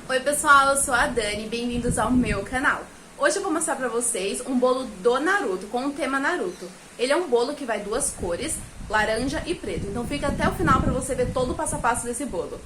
Oi pessoal, eu sou a Dani, bem-vindos ao meu canal. Hoje eu vou mostrar pra vocês um bolo do Naruto, com o tema Naruto. Ele é um bolo que vai duas cores, laranja e preto, então fica até o final pra você ver todo o passo a passo desse bolo.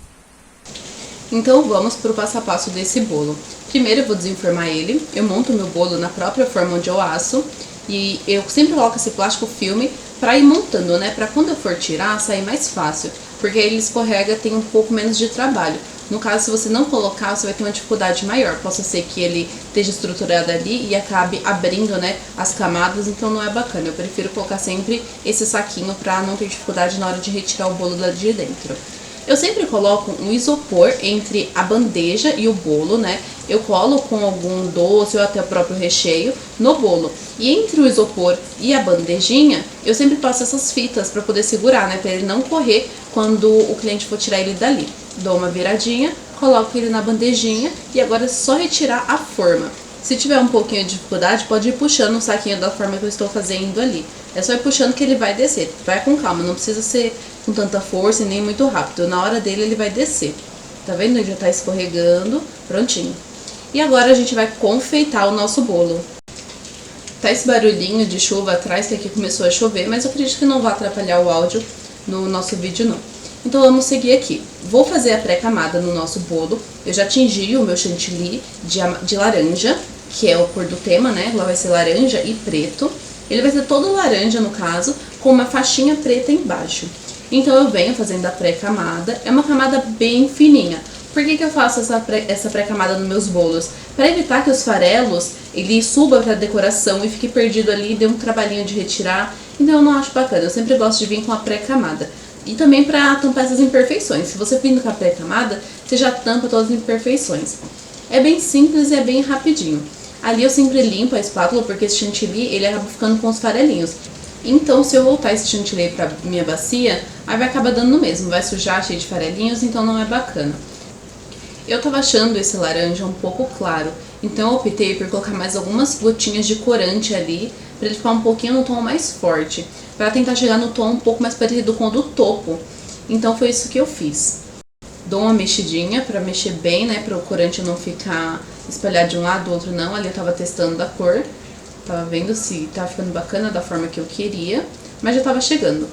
Então vamos para o passo a passo desse bolo. Primeiro eu vou desenformar ele, eu monto meu bolo na própria forma onde eu asso. E eu sempre coloco esse plástico filme para ir montando, né? Para quando eu for tirar, sair mais fácil. Porque aí ele escorrega, tem um pouco menos de trabalho. No caso, se você não colocar, você vai ter uma dificuldade maior. Possa ser que ele esteja estruturado ali e acabe abrindo, né, as camadas, então não é bacana. Eu prefiro colocar sempre esse saquinho para não ter dificuldade na hora de retirar o bolo de dentro. Eu sempre coloco um isopor entre a bandeja e o bolo, né? Eu colo com algum doce ou até o próprio recheio no bolo. E entre o isopor e a bandejinha, eu sempre passo essas fitas para poder segurar, né? Para ele não correr quando o cliente for tirar ele dali. Dou uma viradinha, coloco ele na bandejinha e agora é só retirar a forma. Se tiver um pouquinho de dificuldade, pode ir puxando o saquinho da forma que eu estou fazendo ali. É só ir puxando que ele vai descer. Vai com calma, não precisa ser com tanta força e nem muito rápido. Na hora dele ele vai descer. Tá vendo? Ele já tá escorregando. Prontinho. E agora a gente vai confeitar o nosso bolo. Tá esse barulhinho de chuva atrás, que aqui começou a chover, mas eu acredito que não vai atrapalhar o áudio no nosso vídeo não. Então vamos seguir aqui. Vou fazer a pré-camada no nosso bolo. Eu já tingi o meu chantilly de laranja, que é o cor do tema, né? Lá vai ser laranja e preto. Ele vai ser todo laranja, no caso, com uma faixinha preta embaixo. Então eu venho fazendo a pré-camada. É uma camada bem fininha. Por que eu faço essa pré-camada nos meus bolos? Para evitar que os farelos ele suba para a decoração e fique perdido ali, dê um trabalhinho de retirar. Então eu não acho bacana. Eu sempre gosto de vir com a pré-camada. E também para tampar essas imperfeições. Se você vindo com a pré-camada, você já tampa todas as imperfeições. É bem simples e é bem rapidinho. Ali eu sempre limpo a espátula porque esse chantilly ele acaba ficando com os farelinhos. Então se eu voltar esse chantilly para minha bacia, aí vai acabar dando no mesmo. Vai sujar cheio de farelinhos, então não é bacana. Eu tava achando esse laranja um pouco claro, então eu optei por colocar mais algumas gotinhas de corante ali, para ele ficar um pouquinho no tom mais forte, para tentar chegar no tom um pouco mais parecido com o do topo. Então foi isso que eu fiz. Dou uma mexidinha para mexer bem, né, para o corante não ficar espalhado de um lado do outro não. Ali eu tava testando a cor, tava vendo se tava ficando bacana da forma que eu queria, mas já tava chegando.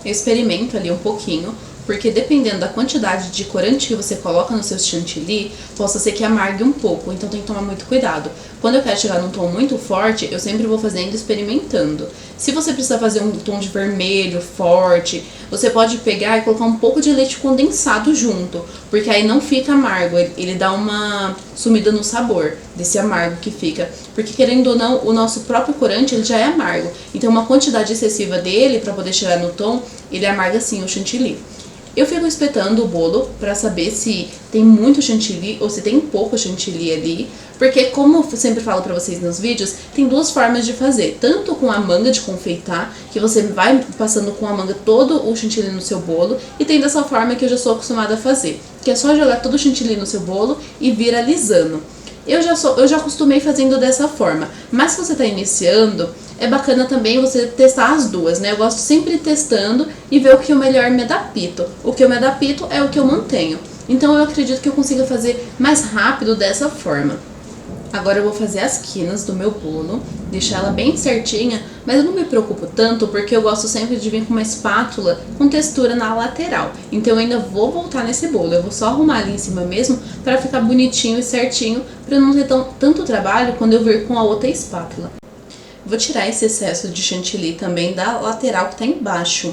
Eu experimento ali um pouquinho, porque dependendo da quantidade de corante que você coloca no seu chantilly, possa ser que amargue um pouco, então tem que tomar muito cuidado. Quando eu quero chegar num tom muito forte, eu sempre vou fazendo experimentando. Se você precisa fazer um tom de vermelho forte, você pode pegar e colocar um pouco de leite condensado junto, porque aí não fica amargo, ele dá uma sumida no sabor desse amargo que fica. Porque querendo ou não, o nosso próprio corante ele já é amargo, então uma quantidade excessiva dele, para poder chegar no tom, ele amarga sim o chantilly. Eu fico espetando o bolo para saber se tem muito chantilly ou se tem pouco chantilly ali, porque como eu sempre falo para vocês nos vídeos, tem duas formas de fazer, tanto com a manga de confeitar, que você vai passando com a manga todo o chantilly no seu bolo, e tem dessa forma que eu já sou acostumada a fazer, que é só jogar todo o chantilly no seu bolo e vir alisando. Eu já acostumei fazendo dessa forma, mas se você está iniciando, é bacana também você testar as duas, né? Eu gosto sempre testando e ver o que eu melhor me adapto. O que eu me adapto é o que eu mantenho. Então eu acredito que eu consiga fazer mais rápido dessa forma. Agora eu vou fazer as quinas do meu bolo, deixar ela bem certinha, mas eu não me preocupo tanto porque eu gosto sempre de vir com uma espátula com textura na lateral. Então eu ainda vou voltar nesse bolo, eu vou só arrumar ali em cima mesmo para ficar bonitinho e certinho, para não ter tanto trabalho quando eu vir com a outra espátula. Vou tirar esse excesso de chantilly também da lateral que tá embaixo.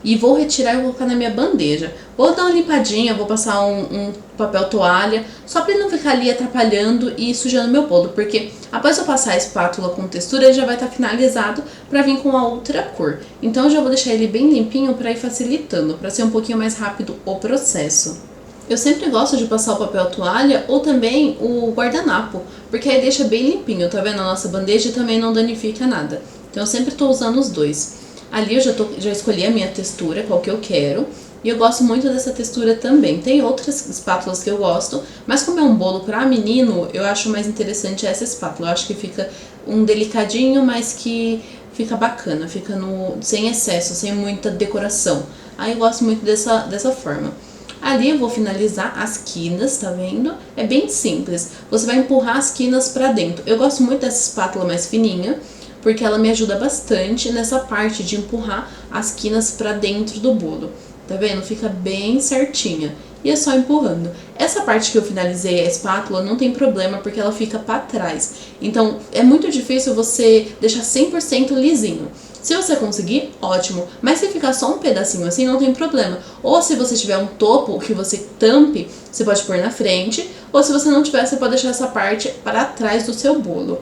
E vou retirar e vou colocar na minha bandeja. Vou dar uma limpadinha, vou passar um papel toalha, só pra ele não ficar ali atrapalhando e sujando meu bolo. Porque após eu passar a espátula com textura, ele já vai estar finalizado pra vir com a outra cor. Então eu já vou deixar ele bem limpinho pra ir facilitando, pra ser um pouquinho mais rápido o processo. Eu sempre gosto de passar o papel toalha ou também o guardanapo, porque aí deixa bem limpinho, tá vendo? A nossa bandeja também não danifica nada. Então eu sempre tô usando os dois. Ali eu já escolhi a minha textura, qual que eu quero, e eu gosto muito dessa textura também. Tem outras espátulas que eu gosto, mas como é um bolo pra menino, eu acho mais interessante essa espátula. Eu acho que fica um delicadinho, mas que fica bacana, fica sem excesso, sem muita decoração. Aí eu gosto muito dessa forma. Ali eu vou finalizar as quinas, tá vendo? É bem simples. Você vai empurrar as quinas pra dentro. Eu gosto muito dessa espátula mais fininha, porque ela me ajuda bastante nessa parte de empurrar as quinas pra dentro do bolo. Tá vendo? Fica bem certinha. E é só empurrando. Essa parte que eu finalizei a espátula não tem problema, porque ela fica pra trás. Então, é muito difícil você deixar 100% lisinho. Se você conseguir, ótimo. Mas se ficar só um pedacinho assim, não tem problema. Ou se você tiver um topo que você tampe, você pode pôr na frente. Ou se você não tiver, você pode deixar essa parte para trás do seu bolo.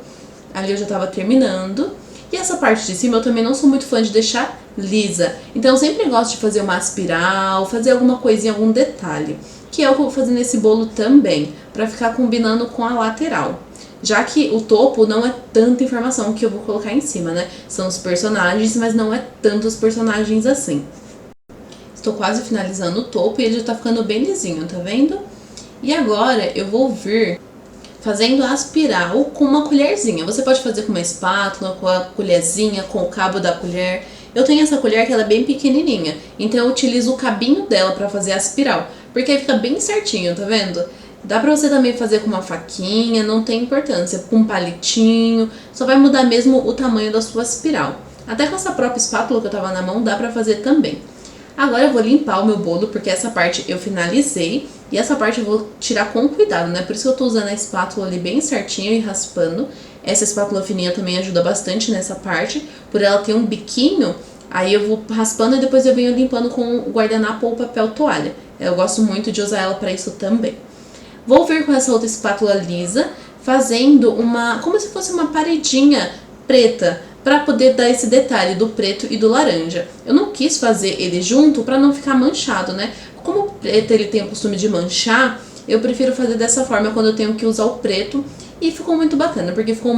Ali eu já tava terminando. E essa parte de cima eu também não sou muito fã de deixar lisa. Então eu sempre gosto de fazer uma espiral, fazer alguma coisinha, algum detalhe. Que é o que eu vou fazer nesse bolo também, pra ficar combinando com a lateral. Já que o topo não é tanta informação que eu vou colocar em cima, né? São os personagens, mas não é tantos personagens assim. Estou quase finalizando o topo e ele já tá ficando bem lisinho, tá vendo? E agora eu vou vir fazendo a espiral com uma colherzinha. Você pode fazer com uma espátula, com a colherzinha, com o cabo da colher. Eu tenho essa colher que ela é bem pequenininha, então eu utilizo o cabinho dela pra fazer a espiral, porque aí fica bem certinho, tá vendo? Dá pra você também fazer com uma faquinha, não tem importância, com um palitinho, só vai mudar mesmo o tamanho da sua espiral. Até com essa própria espátula que eu tava na mão dá pra fazer também. Agora eu vou limpar o meu bolo, porque essa parte eu finalizei, e essa parte eu vou tirar com cuidado, né? Por isso que eu tô usando a espátula ali bem certinho e raspando. Essa espátula fininha também ajuda bastante nessa parte, por ela ter um biquinho, aí eu vou raspando e depois eu venho limpando com o guardanapo ou papel toalha. Eu gosto muito de usar ela pra isso também. Vou vir com essa outra espátula lisa, fazendo como se fosse uma paredinha preta, para poder dar esse detalhe do preto e do laranja. Eu não quis fazer ele junto para não ficar manchado, né? Como o preto ele tem o costume de manchar, eu prefiro fazer dessa forma quando eu tenho que usar o preto. E ficou muito bacana, porque ficou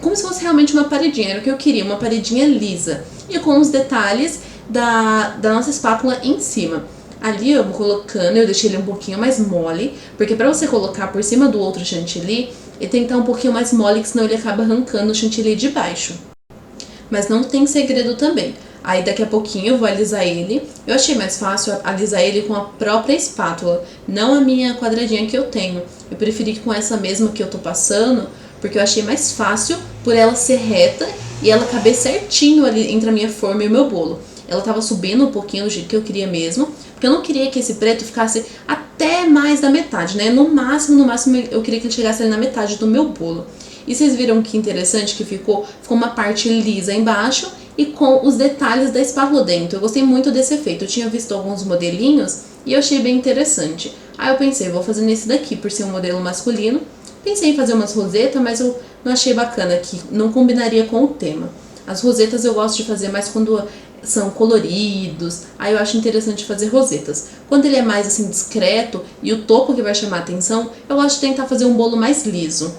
como se fosse realmente uma paredinha, era o que eu queria, uma paredinha lisa. E com os detalhes da nossa espátula em cima. Ali eu vou colocando, eu deixei ele um pouquinho mais mole, porque pra você colocar por cima do outro chantilly, ele tem que estar um pouquinho mais mole, que senão ele acaba arrancando o chantilly de baixo. Mas não tem segredo também. Aí daqui a pouquinho eu vou alisar ele. Eu achei mais fácil alisar ele com a própria espátula, não a minha quadradinha que eu tenho. Eu preferi com essa mesma que eu tô passando, porque eu achei mais fácil por ela ser reta e ela caber certinho ali entre a minha forma e o meu bolo. Ela tava subindo um pouquinho do jeito que eu queria mesmo, porque eu não queria que esse preto ficasse até mais da metade, né? No máximo eu queria que ele chegasse ali na metade do meu bolo. E vocês viram que interessante que ficou uma parte lisa embaixo e com os detalhes da espátula dentro. Eu gostei muito desse efeito, eu tinha visto alguns modelinhos e eu achei bem interessante. Aí eu pensei, vou fazer nesse daqui por ser um modelo masculino. Pensei em fazer umas rosetas, mas eu não achei bacana, que não combinaria com o tema. As rosetas eu gosto de fazer mais quando são coloridos, aí eu acho interessante fazer rosetas. Quando ele é mais assim discreto e o topo que vai chamar a atenção, eu gosto de tentar fazer um bolo mais liso.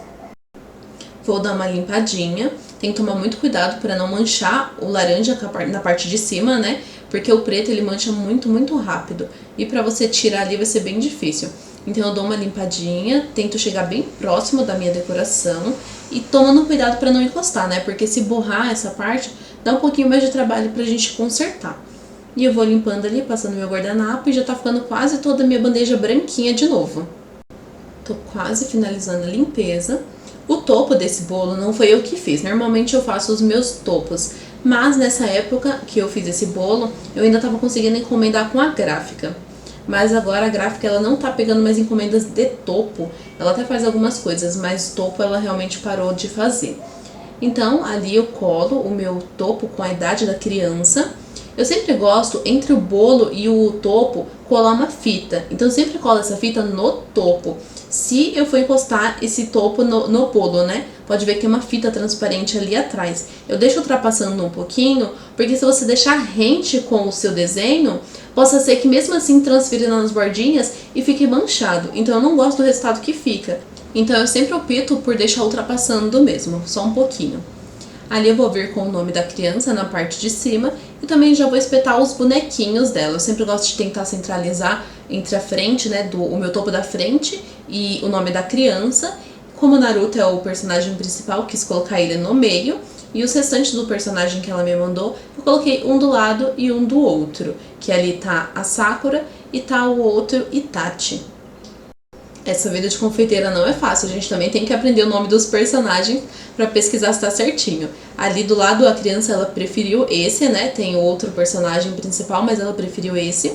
Vou dar uma limpadinha, tem que tomar muito cuidado para não manchar o laranja na parte de cima, né? Porque o preto ele mancha muito, muito rápido. E para você tirar ali vai ser bem difícil. Então eu dou uma limpadinha, tento chegar bem próximo da minha decoração e tomando cuidado para não encostar, né? Porque se borrar essa parte, dá um pouquinho mais de trabalho pra gente consertar. E eu vou limpando ali, passando meu guardanapo e já tá ficando quase toda a minha bandeja branquinha de novo. Tô quase finalizando a limpeza. O topo desse bolo não foi eu que fiz, normalmente eu faço os meus topos, mas nessa época que eu fiz esse bolo, eu ainda tava conseguindo encomendar com a gráfica. Mas agora a gráfica ela não tá pegando mais encomendas de topo, ela até faz algumas coisas, mas topo ela realmente parou de fazer. Então ali eu colo o meu topo com a idade da criança. Eu sempre gosto, entre o bolo e o topo, colar uma fita. Então eu sempre colo essa fita no topo. Se eu for encostar esse topo no bolo, né? Pode ver que tem uma fita transparente ali atrás. Eu deixo ultrapassando um pouquinho, porque se você deixar rente com o seu desenho, possa ser que mesmo assim transfira nas bordinhas e fique manchado. Então eu não gosto do resultado que fica. Então eu sempre opto por deixar ultrapassando mesmo, só um pouquinho. Ali eu vou vir com o nome da criança na parte de cima e também já vou espetar os bonequinhos dela. Eu sempre gosto de tentar centralizar entre a frente, né, o meu topo da frente e o nome da criança. Como o Naruto é o personagem principal, quis colocar ele no meio. E os restantes do personagem que ela me mandou, eu coloquei um do lado e um do outro. Que ali tá a Sakura e tá o outro Itachi. Essa vida de confeiteira não é fácil, a gente também tem que aprender o nome dos personagens para pesquisar se tá certinho. Ali do lado a criança ela preferiu esse, né? Tem outro personagem principal, mas ela preferiu esse.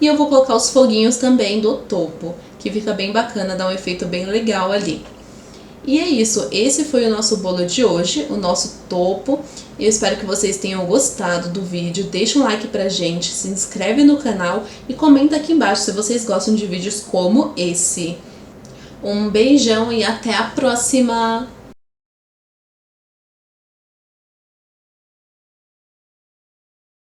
E eu vou colocar os foguinhos também do topo, que fica bem bacana, dá um efeito bem legal ali. E é isso, esse foi o nosso bolo de hoje, o nosso topo. Eu espero que vocês tenham gostado do vídeo, deixa um like pra gente, se inscreve no canal e comenta aqui embaixo se vocês gostam de vídeos como esse. Um beijão e até a próxima!